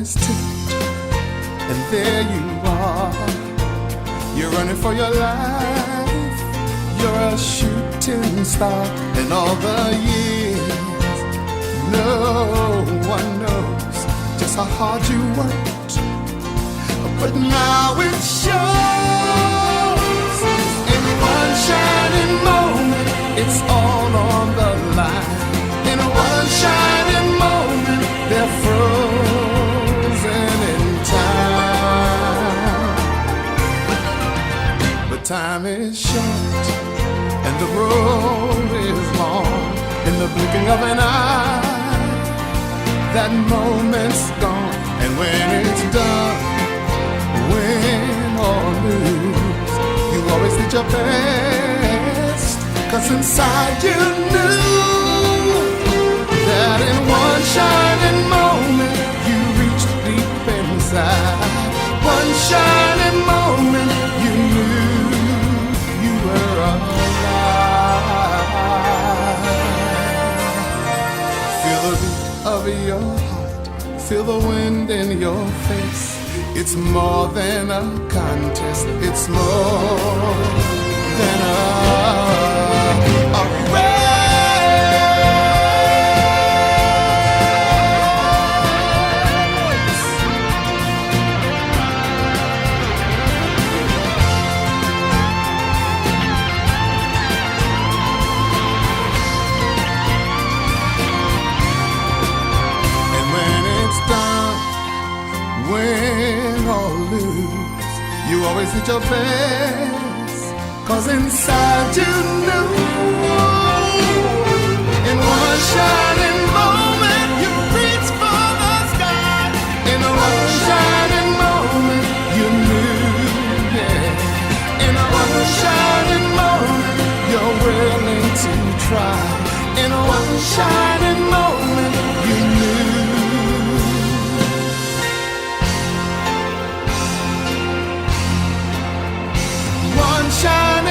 has tipped, and there you are. You're running for your life. You're a shooting star. And all the years, no one knows just how hard you worked. But now it shows. In one shining moment, it's all on the line. In one shining moment, they're frozen in time. But time is short and the road is long. In the blinking of an eye, that moment's gone. And when it's done, win or lose, you always did your best. 'Cause inside you knew that in one shining moment you reached deep inside. One shining moment you knew you were alive. Feel the beat of your heart, feel the wind in your face. It's more than a contest, it's more than a race. And when it's done, win or lose, you always did your best. 'Cause inside you knew, in one shining moment you reached for the sky. In one shining moment you knew, yeah. In one shining moment you're willing to try. In one shining moment you knew. One shining